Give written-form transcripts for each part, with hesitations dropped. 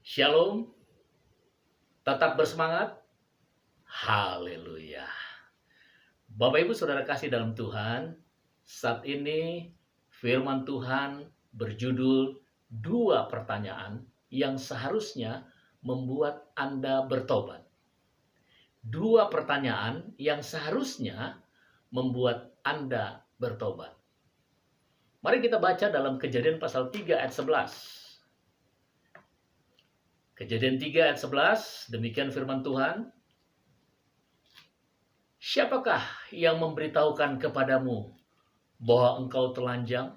Shalom, tetap bersemangat. Haleluya. Bapak Ibu Saudara kasih dalam Tuhan, saat ini firman Tuhan berjudul dua pertanyaan yang seharusnya membuat Anda bertobat. Dua pertanyaan yang seharusnya membuat Anda bertobat. Mari kita baca dalam Kejadian pasal 3 ayat 11. Kejadian 3 ayat 11, demikian firman Tuhan. Siapakah yang memberitahukan kepadamu bahwa engkau telanjang?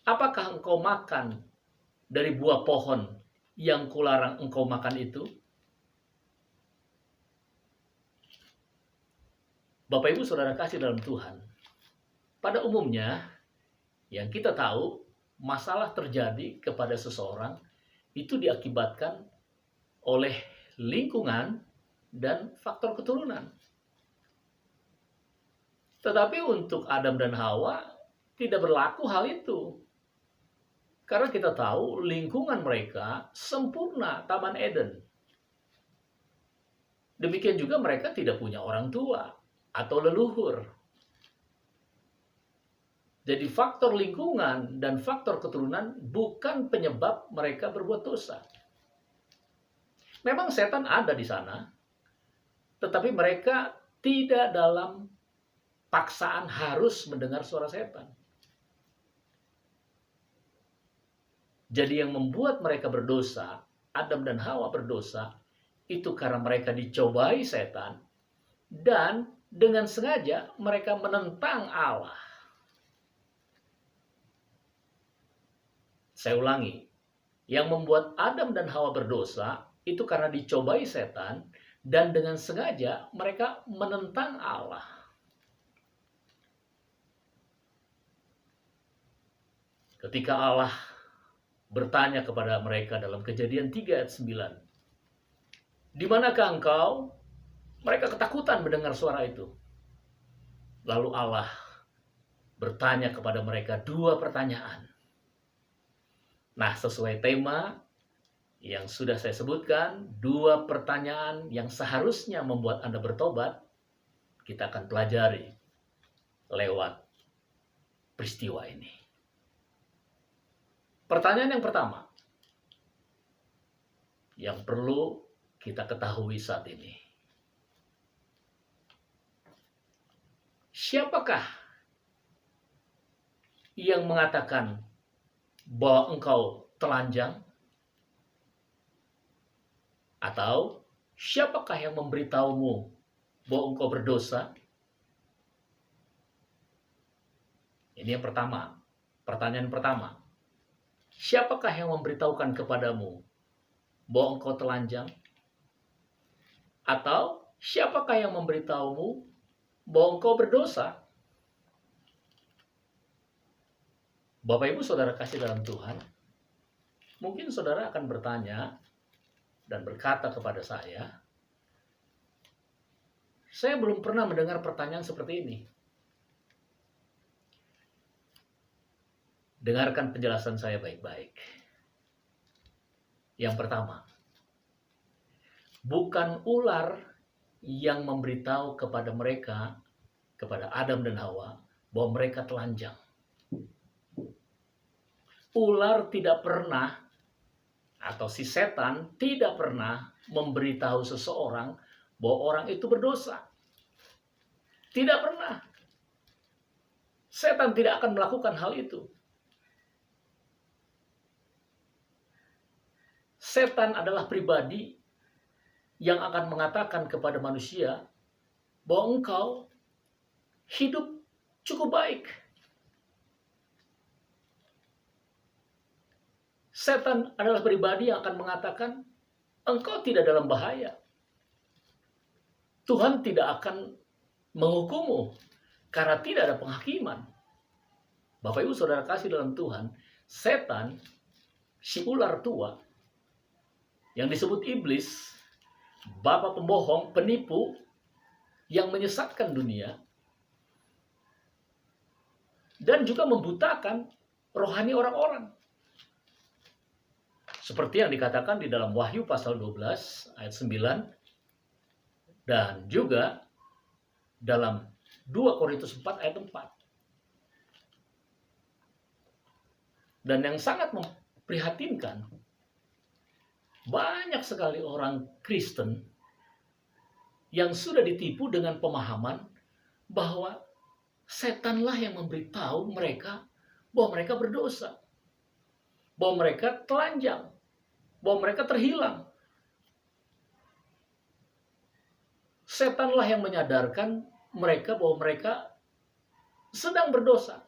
Apakah engkau makan dari buah pohon yang kularang engkau makan itu? Bapak Ibu Saudara kasih dalam Tuhan, pada umumnya yang kita tahu masalah terjadi kepada seseorang itu diakibatkan oleh lingkungan dan faktor keturunan. Tetapi untuk Adam dan Hawa tidak berlaku hal itu. Karena kita tahu lingkungan mereka sempurna, Taman Eden. Demikian juga mereka tidak punya orang tua atau leluhur. Jadi faktor lingkungan dan faktor keturunan bukan penyebab mereka berbuat dosa. Memang setan ada di sana, tetapi mereka tidak dalam paksaan harus mendengar suara setan. Jadi yang membuat mereka berdosa, Adam dan Hawa berdosa, itu karena mereka dicobai setan dan dengan sengaja mereka menentang Allah. Saya ulangi, yang membuat Adam dan Hawa berdosa itu karena dicobai setan dan dengan sengaja mereka menentang Allah. Ketika Allah bertanya kepada mereka dalam Kejadian 3 ayat 9, "Di manakah engkau?" Mereka ketakutan mendengar suara itu. Lalu Allah bertanya kepada mereka dua pertanyaan. Nah, sesuai tema yang sudah saya sebutkan, dua pertanyaan yang seharusnya membuat Anda bertobat, kita akan pelajari lewat peristiwa ini. Pertanyaan yang pertama, yang perlu kita ketahui saat ini. Siapakah yang mengatakan bahwa engkau telanjang? Atau siapakah yang memberitahumu bahwa engkau berdosa? Ini yang pertama. Pertanyaan pertama. Siapakah yang memberitahukan kepadamu bahwa engkau telanjang? Atau siapakah yang memberitahumu bahwa engkau berdosa? Bapak Ibu Saudara kasih dalam Tuhan, mungkin saudara akan bertanya dan berkata kepada saya belum pernah mendengar pertanyaan seperti ini. Dengarkan penjelasan saya baik-baik. Yang pertama, bukan ular yang memberitahu kepada mereka, kepada Adam dan Hawa, bahwa mereka telanjang. Ular tidak pernah, atau si setan tidak pernah memberitahu seseorang bahwa orang itu berdosa. Tidak pernah. Setan tidak akan melakukan hal itu. Setan adalah pribadi yang akan mengatakan kepada manusia bahwa engkau hidup cukup baik. Setan adalah pribadi yang akan mengatakan engkau tidak dalam bahaya. Tuhan tidak akan menghukummu karena tidak ada penghakiman. Bapak Ibu Saudara kasih dalam Tuhan, setan, si ular tua yang disebut iblis, bapa pembohong, penipu yang menyesatkan dunia dan juga membutakan rohani orang-orang. Seperti yang dikatakan di dalam Wahyu pasal 12 ayat 9 dan juga dalam 2 Korintus 4 ayat 4. Dan yang sangat memprihatinkan, banyak sekali orang Kristen yang sudah ditipu dengan pemahaman bahwa setanlah yang memberitahu mereka bahwa mereka berdosa, bahwa mereka telanjang, bahwa mereka terhilang. Setanlah yang menyadarkan mereka bahwa mereka sedang berdosa.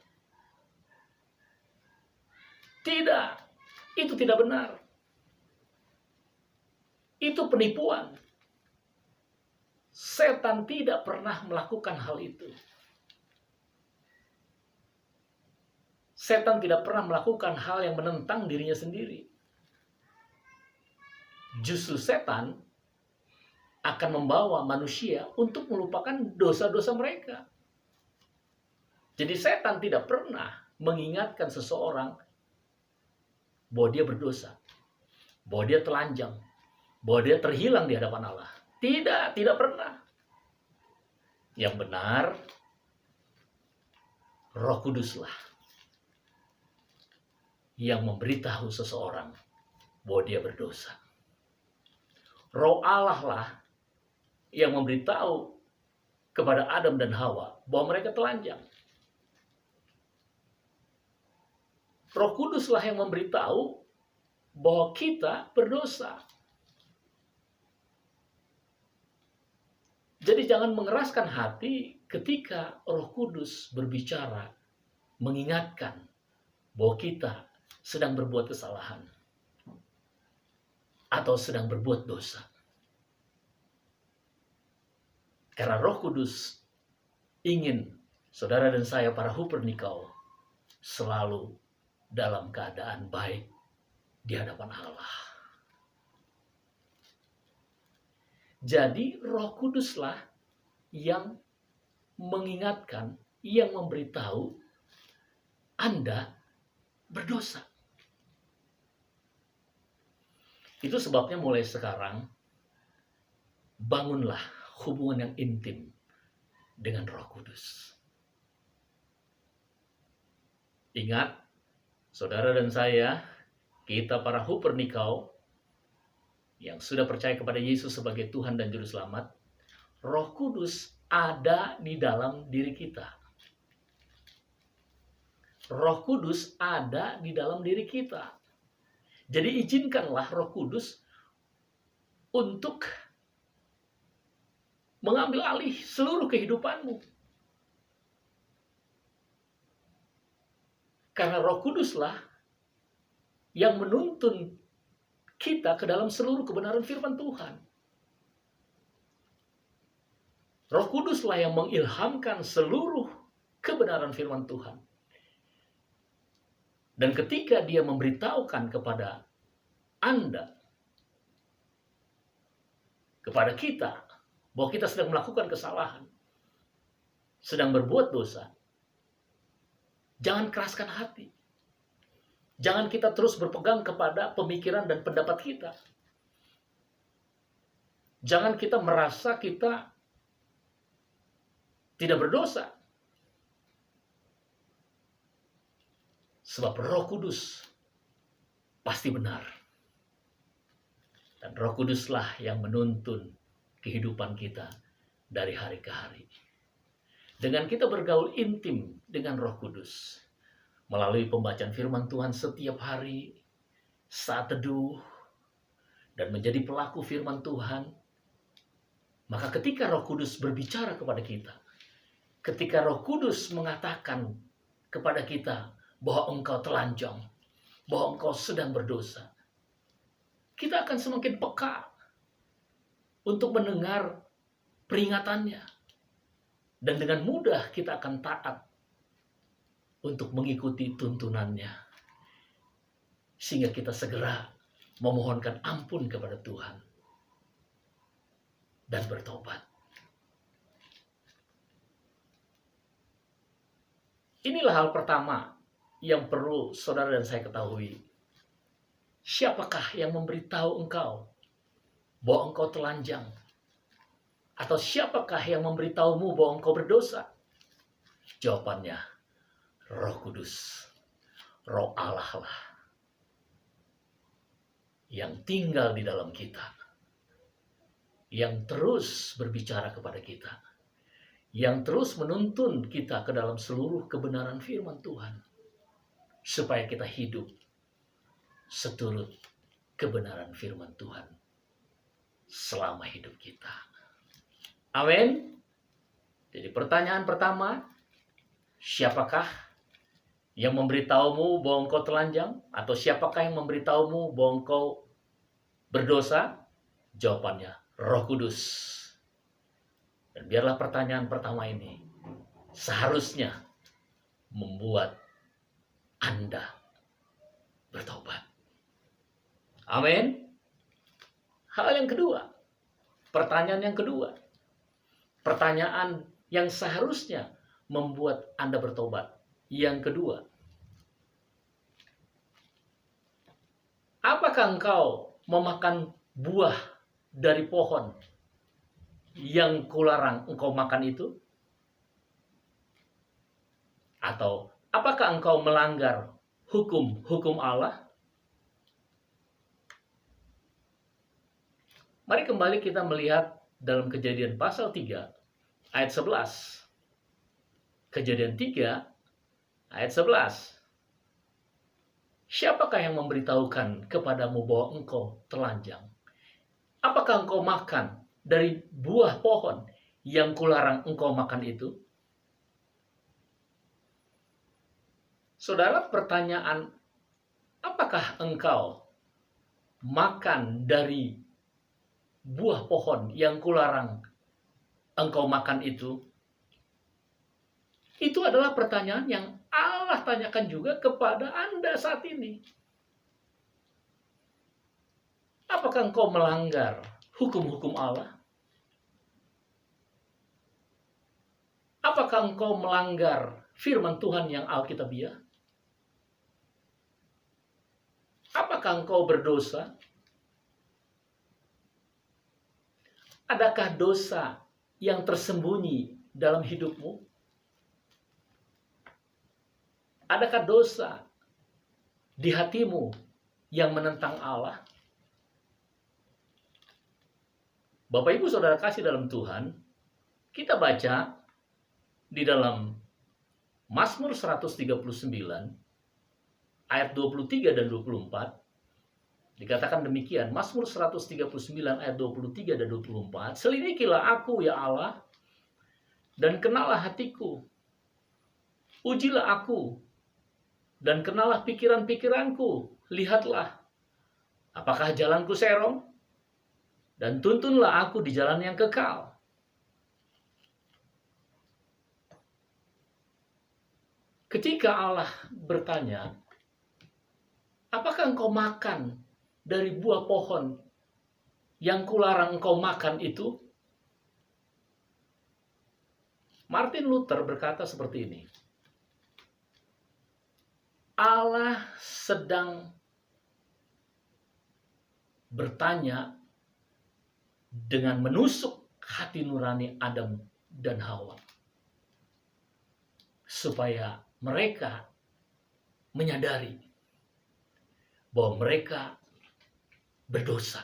Tidak, itu tidak benar. Itu penipuan. Setan tidak pernah melakukan hal itu. Setan tidak pernah melakukan hal yang menentang dirinya sendiri. Justru setan akan membawa manusia untuk melupakan dosa-dosa mereka. Jadi setan tidak pernah mengingatkan seseorang bahwa dia berdosa, bahwa dia telanjang, bahwa dia terhilang di hadapan Allah. Tidak pernah. Yang benar, Roh Kuduslah yang memberitahu seseorang bahwa dia berdosa. Roh Allah lah yang memberitahu kepada Adam dan Hawa bahwa mereka telanjang. Roh Kuduslah yang memberitahu bahwa kita berdosa. Jadi jangan mengeraskan hati ketika Roh Kudus berbicara, mengingatkan bahwa kita sedang berbuat kesalahan atau sedang berbuat dosa. Karena Roh Kudus ingin saudara dan saya para Hupernikau selalu dalam keadaan baik di hadapan Allah. Jadi Roh Kuduslah yang mengingatkan, yang memberitahu Anda berdosa. Itu sebabnya mulai sekarang bangunlah hubungan yang intim dengan Roh Kudus. Ingat, saudara dan saya, kita para Hupernikau yang sudah percaya kepada Yesus sebagai Tuhan dan Juru Selamat, Roh Kudus ada di dalam diri kita. Roh Kudus ada di dalam diri kita. Jadi izinkanlah Roh Kudus untuk mengambil alih seluruh kehidupanmu. Karena Roh Kuduslah yang menuntun kita ke dalam seluruh kebenaran firman Tuhan. Roh Kuduslah yang mengilhamkan seluruh kebenaran firman Tuhan. Dan ketika dia memberitahukan kepada Anda, kepada kita, bahwa kita sedang melakukan kesalahan, sedang berbuat dosa, jangan keraskan hati. Jangan kita terus berpegang kepada pemikiran dan pendapat kita. Jangan kita merasa kita tidak berdosa. Sebab Roh Kudus pasti benar. Dan Roh Kuduslah yang menuntun kehidupan kita dari hari ke hari. Dengan kita bergaul intim dengan Roh Kudus, melalui pembacaan firman Tuhan setiap hari, saat teduh, dan menjadi pelaku firman Tuhan, maka ketika Roh Kudus berbicara kepada kita, ketika Roh Kudus mengatakan kepada kita bahwa engkau telanjang, bahwa engkau sedang berdosa, kita akan semakin peka untuk mendengar peringatannya. Dan dengan mudah kita akan taat untuk mengikuti tuntunannya. Sehingga kita segera memohonkan ampun kepada Tuhan dan bertobat. Inilah hal pertama yang perlu saudara dan saya ketahui. Siapakah yang memberitahu engkau bahwa engkau telanjang? Atau siapakah yang memberitahumu bahwa engkau berdosa? Jawabannya, Roh Kudus, Roh Allah lah yang tinggal di dalam kita, yang terus berbicara kepada kita, yang terus menuntun kita ke dalam seluruh kebenaran firman Tuhan, supaya kita hidup seturut kebenaran firman Tuhan selama hidup kita. Amin. Jadi pertanyaan pertama, siapakah yang memberitahumu bahwa engkau telanjang? Atau siapakah yang memberitahumu bahwa engkau berdosa? Jawabannya, Roh Kudus. Dan biarlah pertanyaan pertama ini seharusnya membuat Anda bertobat. Amin. Hal yang kedua, pertanyaan yang kedua, pertanyaan yang seharusnya membuat Anda bertobat. Yang kedua, apakah engkau memakan buah dari pohon yang kularang engkau makan itu? Atau apakah engkau melanggar hukum-hukum Allah? Mari kembali kita melihat dalam Kejadian pasal 3 ayat 11. Kejadian 3 ayat 11. Siapakah yang memberitahukan kepadamu bahwa engkau telanjang? Apakah engkau makan dari buah pohon yang kularang engkau makan itu? Saudara, pertanyaan, apakah engkau makan dari buah pohon yang kularang engkau makan itu? Itu adalah pertanyaan yang Allah tanyakan juga kepada Anda saat ini. Apakah engkau melanggar hukum-hukum Allah? Apakah engkau melanggar firman Tuhan yang alkitabiah? Apakah engkau berdosa? Adakah dosa yang tersembunyi dalam hidupmu? Adakah dosa di hatimu yang menentang Allah? Bapak Ibu Saudara kasih dalam Tuhan, kita baca di dalam Mazmur 139 ayat 23 dan 24. Dikatakan demikian, Mazmur 139 ayat 23 dan 24. Selidikilah aku ya Allah, dan kenalah hatiku. Ujilah aku, dan kenalah pikiran-pikiranku. Lihatlah, apakah jalanku serong, dan tuntunlah aku di jalan yang kekal. Ketika Allah bertanya, apakah engkau makan dari buah pohon yang kularang engkau makan itu? Martin Luther berkata seperti ini. Allah sedang bertanya dengan menusuk hati nurani Adam dan Hawa, supaya mereka menyadari bahwa mereka berdosa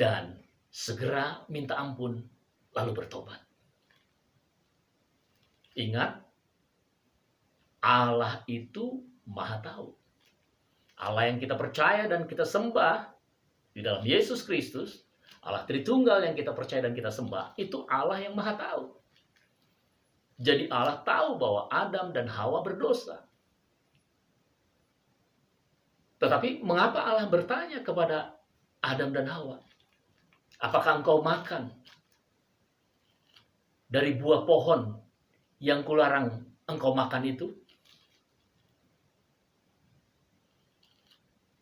dan segera minta ampun lalu bertobat. Ingat, Allah itu Maha Tahu. Allah yang kita percaya dan kita sembah di dalam Yesus Kristus, Allah Tritunggal yang kita percaya dan kita sembah, itu Allah yang Maha Tahu. Jadi Allah tahu bahwa Adam dan Hawa berdosa. Tetapi mengapa Allah bertanya kepada Adam dan Hawa, apakah engkau makan dari buah pohon yang kularang engkau makan itu?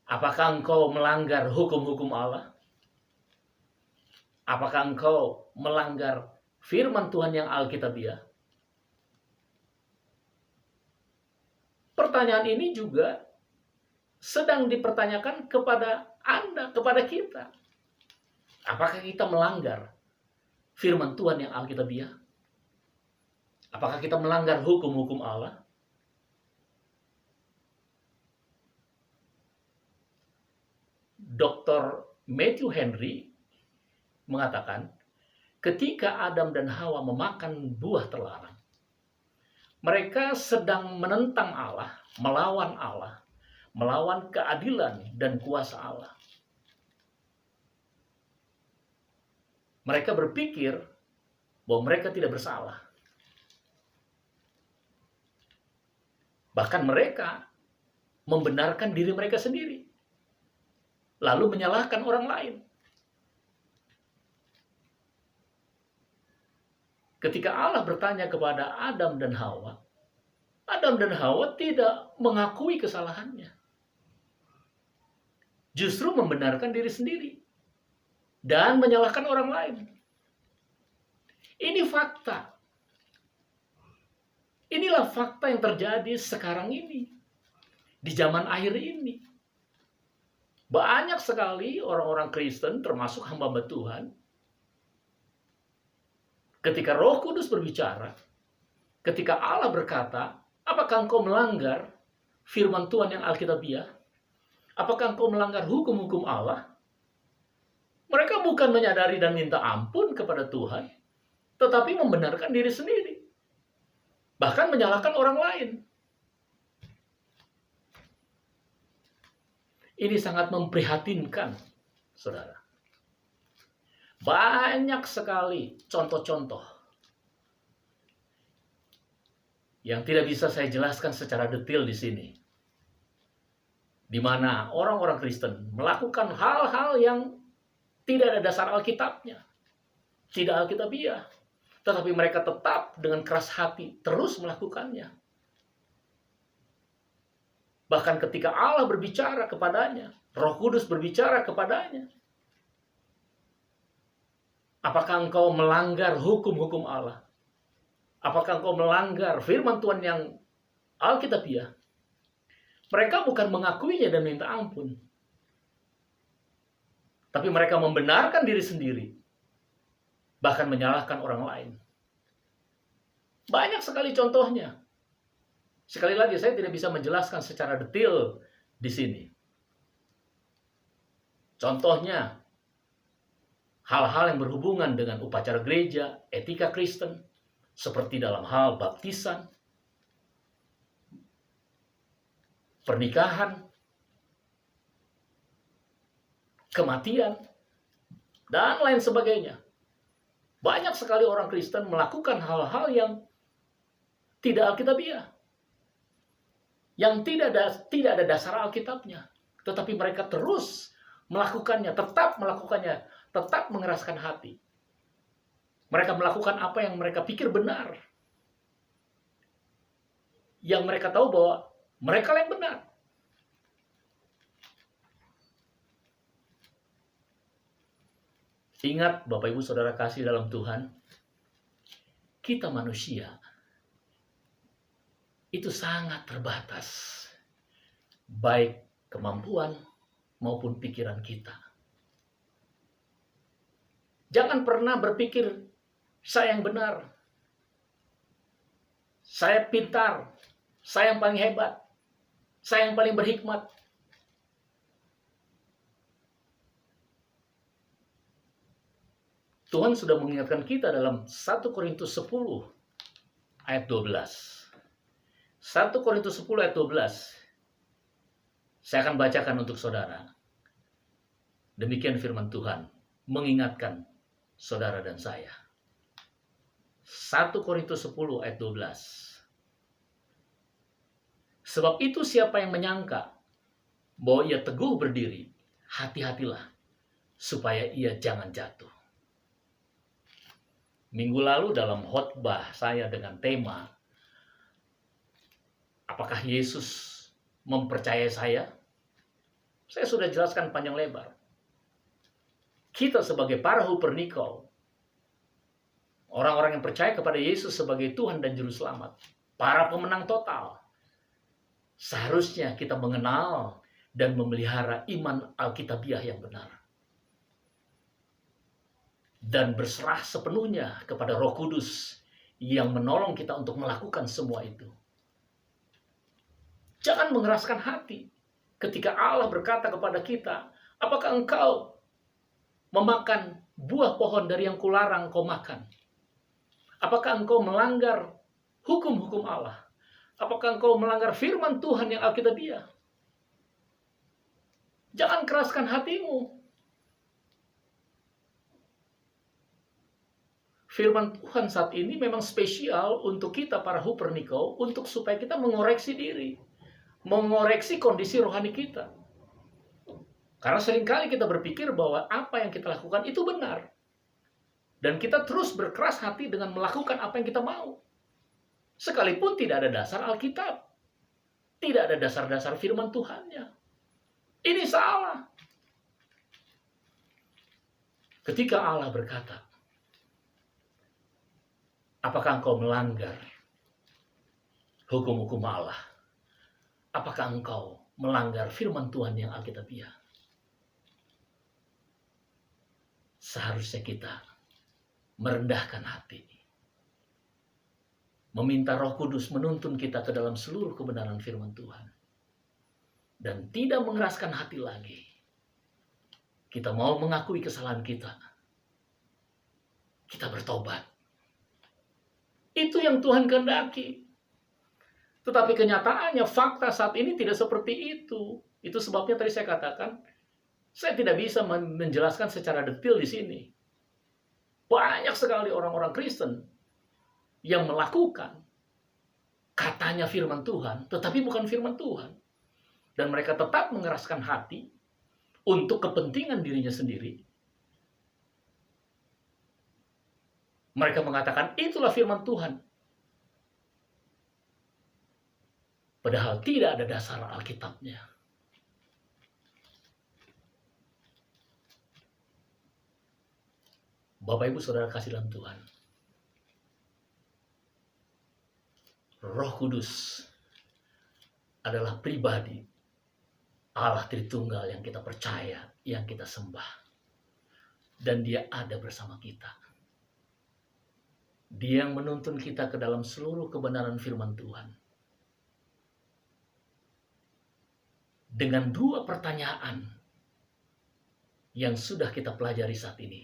Apakah engkau melanggar hukum-hukum Allah? Apakah engkau melanggar firman Tuhan yang alkitabiah? Pertanyaan ini juga sedang dipertanyakan kepada Anda, kepada kita. Apakah kita melanggar firman Tuhan yang alkitabiah? Apakah kita melanggar hukum-hukum Allah? Dr. Matthew Henry mengatakan, ketika Adam dan Hawa memakan buah terlarang, mereka sedang menentang Allah, melawan keadilan dan kuasa Allah. Mereka berpikir bahwa mereka tidak bersalah. Bahkan mereka membenarkan diri mereka sendiri, lalu menyalahkan orang lain. Ketika Allah bertanya kepada Adam dan Hawa tidak mengakui kesalahannya. Justru membenarkan diri sendiri dan menyalahkan orang lain. Ini fakta. Inilah fakta yang terjadi sekarang ini, di zaman akhir ini. Banyak sekali orang-orang Kristen, termasuk hamba-hamba Tuhan, ketika Roh Kudus berbicara, ketika Allah berkata, apakah engkau melanggar firman Tuhan yang alkitabiah? Apakah engkau melanggar hukum-hukum Allah? Mereka bukan menyadari dan minta ampun kepada Tuhan, tetapi membenarkan diri sendiri. Bahkan menyalahkan orang lain. Ini sangat memprihatinkan, saudara. Banyak sekali contoh-contoh yang tidak bisa saya jelaskan secara detail di sini, di mana orang-orang Kristen melakukan hal-hal yang tidak ada dasar Alkitabnya, tidak alkitabiah, tetapi mereka tetap dengan keras hati terus melakukannya. Bahkan ketika Allah berbicara kepadanya, Roh Kudus berbicara kepadanya, apakah engkau melanggar hukum-hukum Allah? Apakah engkau melanggar firman Tuhan yang alkitabiah? Mereka bukan mengakuinya dan minta ampun, tapi mereka membenarkan diri sendiri, bahkan menyalahkan orang lain. Banyak sekali contohnya. Sekali lagi, saya tidak bisa menjelaskan secara detail di sini. Contohnya, hal-hal yang berhubungan dengan upacara gereja, etika Kristen, seperti dalam hal baptisan, pernikahan, kematian, dan lain sebagainya. Banyak sekali orang Kristen melakukan hal-hal yang tidak alkitabiah, yang tidak ada dasar Alkitabnya, tetapi mereka terus melakukannya, tetap mengeraskan hati. Mereka melakukan apa yang mereka pikir benar, yang mereka tahu bahwa mereka yang benar. Ingat, Bapak Ibu Saudara kasih dalam Tuhan, kita manusia itu sangat terbatas, baik kemampuan maupun pikiran kita. Jangan pernah berpikir, saya yang benar, saya pintar, saya yang paling hebat, saya yang paling berhikmat. Tuhan sudah mengingatkan kita dalam 1 Korintus 10 ayat 12. 1 Korintus 10 ayat 12. Saya akan bacakan untuk saudara. Demikian firman Tuhan mengingatkan saudara dan saya. 1 Korintus 10 ayat 12. Sebab itu siapa yang menyangka bahwa ia teguh berdiri, hati-hatilah supaya ia jangan jatuh. Minggu lalu dalam khotbah saya dengan tema, apakah Yesus mempercayai saya? Saya sudah jelaskan panjang lebar. Kita sebagai para hupernikau, orang-orang yang percaya kepada Yesus sebagai Tuhan dan Juru Selamat, para pemenang total, seharusnya kita mengenal dan memelihara iman Alkitabiah yang benar. Dan berserah sepenuhnya kepada Roh Kudus yang menolong kita untuk melakukan semua itu. Jangan mengeraskan hati ketika Allah berkata kepada kita, apakah engkau memakan buah pohon dari yang kularang kau makan? Apakah engkau melanggar hukum-hukum Allah? Apakah engkau melanggar firman Tuhan yang Alkitabiah? Jangan keraskan hatimu. Firman Tuhan saat ini memang spesial untuk kita para Hupernikau, untuk supaya kita mengoreksi diri, mengoreksi kondisi rohani kita. Karena seringkali kita berpikir bahwa apa yang kita lakukan itu benar. Dan kita terus berkeras hati dengan melakukan apa yang kita mau. Sekalipun tidak ada dasar Alkitab. Tidak ada dasar-dasar firman Tuhannya. Ini salah. Ketika Allah berkata, apakah engkau melanggar hukum-hukum Allah? Apakah engkau melanggar firman Tuhan yang Alkitabiah? Seharusnya kita merendahkan hati, meminta Roh Kudus menuntun kita ke dalam seluruh kebenaran firman Tuhan, dan tidak mengeraskan hati lagi. Kita mau mengakui kesalahan kita, kita bertobat. Itu yang Tuhan kehendaki. Tetapi kenyataannya, fakta saat ini tidak seperti itu. Itu sebabnya tadi saya katakan, saya tidak bisa menjelaskan secara detail di sini. Banyak sekali orang-orang Kristen yang melakukan katanya firman Tuhan, tetapi bukan firman Tuhan. Dan mereka tetap mengeraskan hati untuk kepentingan dirinya sendiri. Mereka mengatakan itulah firman Tuhan. Padahal tidak ada dasar Alkitabnya. Bapak Ibu Saudara kasih dalam Tuhan. Roh Kudus adalah pribadi Allah Tritunggal yang kita percaya, yang kita sembah. Dan Dia ada bersama kita. Dia yang menuntun kita ke dalam seluruh kebenaran firman Tuhan. Dengan dua pertanyaan yang sudah kita pelajari saat ini,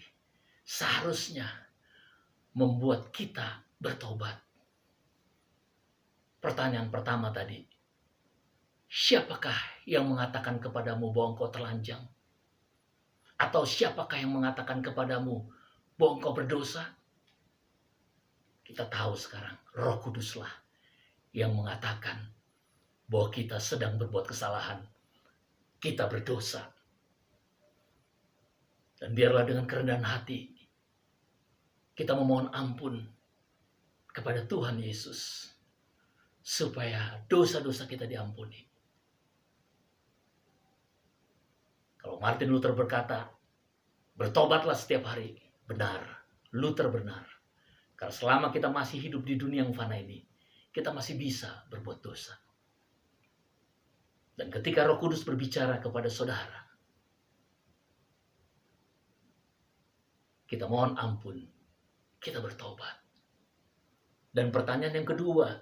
seharusnya membuat kita bertobat. Pertanyaan pertama tadi, siapakah yang mengatakan kepadamu bahwa engkau telanjang? Atau siapakah yang mengatakan kepadamu bahwa engkau berdosa? Kita tahu sekarang, Roh Kuduslah yang mengatakan bahwa kita sedang berbuat kesalahan, kita berdosa. Dan biarlah dengan kerendahan hati, kita memohon ampun kepada Tuhan Yesus, supaya dosa-dosa kita diampuni. Kalau Martin Luther berkata, bertobatlah setiap hari. Benar, Luther benar. Karena selama kita masih hidup di dunia yang fana ini, kita masih bisa berbuat dosa. Dan ketika Roh Kudus berbicara kepada saudara, kita mohon ampun, kita bertobat. Dan pertanyaan yang kedua,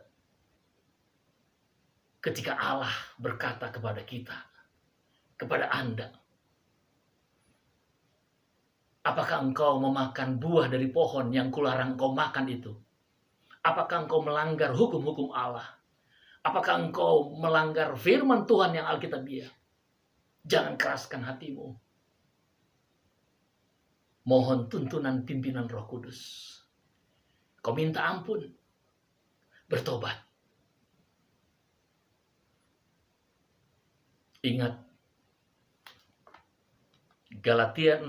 ketika Allah berkata kepada kita, kepada Anda, apakah engkau memakan buah dari pohon yang kularang engkau makan itu? Apakah engkau melanggar hukum-hukum Allah? Apakah engkau melanggar firman Tuhan yang Alkitabiah? Jangan keraskan hatimu. Mohon tuntunan pimpinan Roh Kudus. Kau minta ampun. Bertobat. Ingat, Galatia 6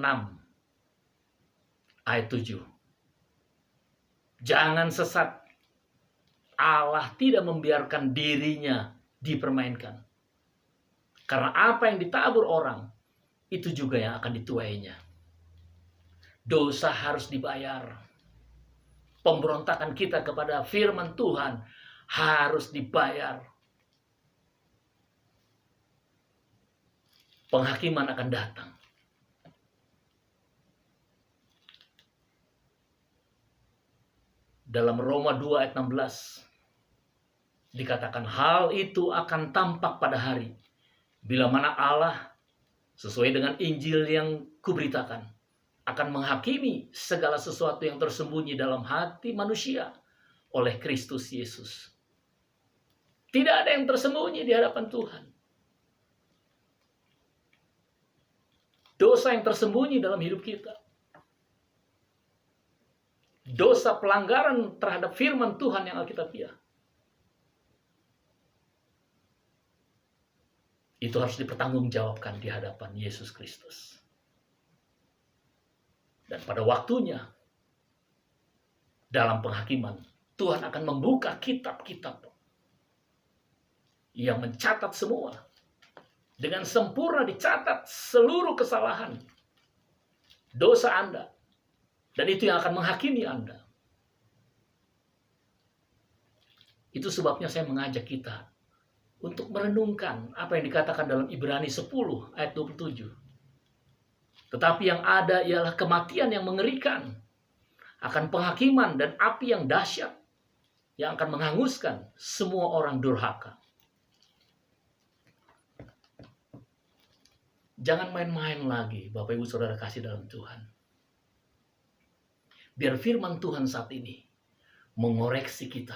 ayat 7. Jangan sesat. Allah tidak membiarkan dirinya dipermainkan. Karena apa yang ditabur orang, itu juga yang akan dituainya. Dosa harus dibayar. Pemberontakan kita kepada firman Tuhan harus dibayar. penghakiman akan datang. Dalam Roma 2 ayat 16 dikatakan hal itu akan tampak pada hari bila mana Allah sesuai dengan Injil yang kuberitakan akan menghakimi segala sesuatu yang tersembunyi dalam hati manusia oleh Kristus Yesus. Tidak ada yang tersembunyi di hadapan Tuhan. Dosa yang tersembunyi dalam hidup kita, dosa pelanggaran terhadap firman Tuhan yang alkitabiah, itu harus dipertanggungjawabkan di hadapan Yesus Kristus. Dan pada waktunya, dalam penghakiman, Tuhan akan membuka kitab-kitab yang mencatat semua. Dengan sempurna dicatat seluruh kesalahan, dosa Anda. Dan itu yang akan menghakimi Anda. Itu sebabnya saya mengajak kita untuk merenungkan apa yang dikatakan dalam Ibrani 10 ayat 27. Tetapi yang ada ialah kematian yang mengerikan, akan penghakiman dan api yang dahsyat yang akan menghanguskan semua orang durhaka. Jangan main-main lagi, Bapak Ibu Saudara kasih dalam Tuhan. Biar firman Tuhan saat ini mengoreksi kita,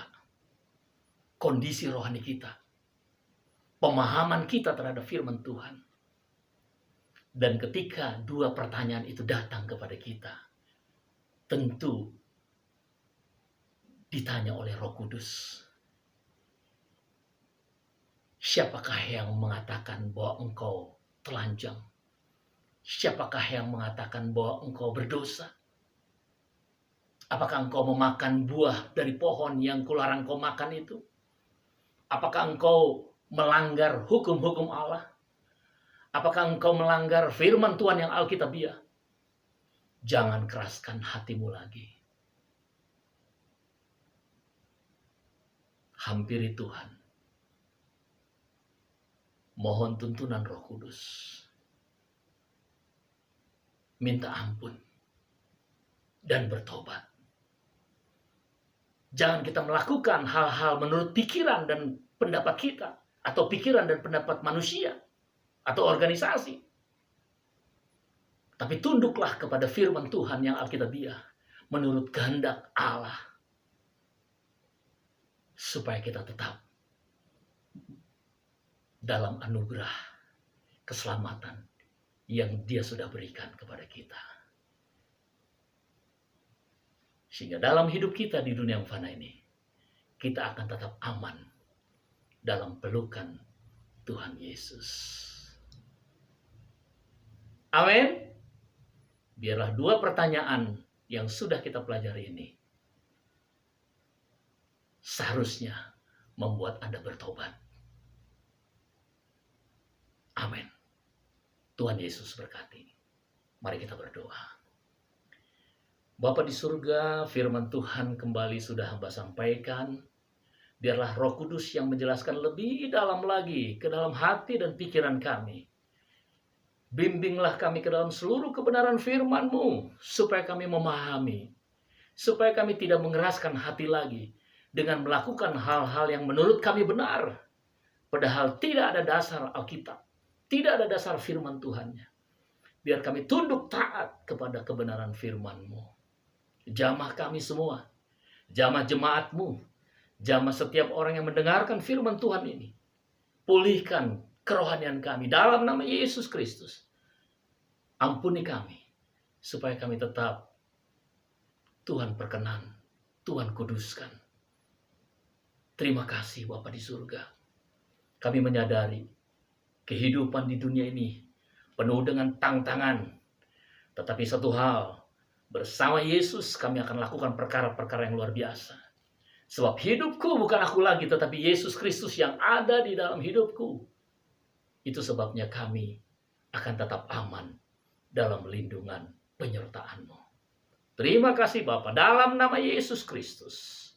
kondisi rohani kita, pemahaman kita terhadap firman Tuhan. Dan ketika dua pertanyaan itu datang kepada kita, tentu ditanya oleh Roh Kudus. Siapakah yang mengatakan bahwa engkau telanjang? Siapakah yang mengatakan bahwa engkau berdosa? Apakah engkau memakan buah dari pohon yang kularang kau makan itu? Apakah engkau melanggar hukum-hukum Allah? Apakah engkau melanggar firman Tuhan yang alkitabiah? Jangan keraskan hatimu lagi. Hampiri Tuhan. Mohon tuntunan Roh Kudus. Minta ampun. Dan bertobat. Jangan kita melakukan hal-hal menurut pikiran dan pendapat kita. Atau pikiran dan pendapat manusia. Atau organisasi. Tapi tunduklah kepada firman Tuhan yang alkitabiah. Menurut kehendak Allah. Supaya kita tetap dalam anugerah keselamatan yang Dia sudah berikan kepada kita. Sehingga dalam hidup kita di dunia yang fana ini, kita akan tetap aman dalam pelukan Tuhan Yesus. Amin. Biarlah dua pertanyaan yang sudah kita pelajari ini seharusnya membuat Anda bertobat. Amin. Tuhan Yesus berkati. Mari kita berdoa. Bapa di surga, firman Tuhan kembali sudah hamba sampaikan. Biarlah Roh Kudus yang menjelaskan lebih dalam lagi ke dalam hati dan pikiran kami. Bimbinglah kami ke dalam seluruh kebenaran firman-Mu, supaya kami memahami, supaya kami tidak mengeraskan hati lagi dengan melakukan hal-hal yang menurut kami benar, padahal tidak ada dasar Alkitab, tidak ada dasar firman Tuhannya. Biar kami tunduk taat kepada kebenaran firman-Mu. Jamah kami semua, jamah jemaat-Mu, jamah setiap orang yang mendengarkan firman Tuhan ini. Pulihkan kerohanian kami dalam nama Yesus Kristus. Ampuni kami, supaya kami tetap Tuhan perkenan, Tuhan kuduskan. Terima kasih Bapa di surga. Kami menyadari kehidupan di dunia ini penuh dengan tantangan. Tetapi satu hal, bersama Yesus kami akan lakukan perkara-perkara yang luar biasa. Sebab hidupku bukan aku lagi, tetapi Yesus Kristus yang ada di dalam hidupku. Itu sebabnya kami akan tetap aman dalam lindungan penyertaan-Mu. Terima kasih Bapa, dalam nama Yesus Kristus.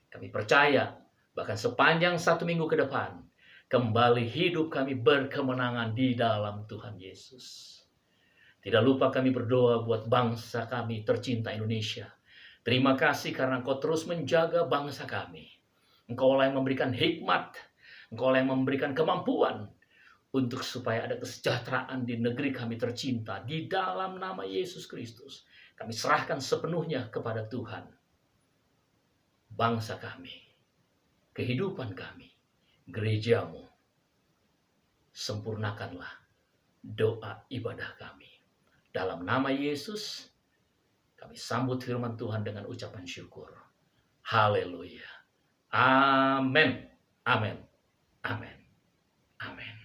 Kami percaya bahkan sepanjang 1 minggu ke depan, Kembali hidup kami berkemenangan di dalam Tuhan Yesus. Tidak lupa kami berdoa buat bangsa kami tercinta Indonesia. Terima kasih karena Engkau terus menjaga bangsa kami. Engkau yang memberikan hikmat, Engkau yang memberikan kemampuan untuk supaya ada kesejahteraan di negeri kami tercinta. Di dalam nama Yesus Kristus, kami serahkan sepenuhnya kepada Tuhan. Bangsa kami, kehidupan kami, gerejamu, sempurnakanlah doa ibadah kami. Dalam nama Yesus, kami sambut firman Tuhan dengan ucapan syukur. Haleluya. Amin. Amin. Amin. Amin.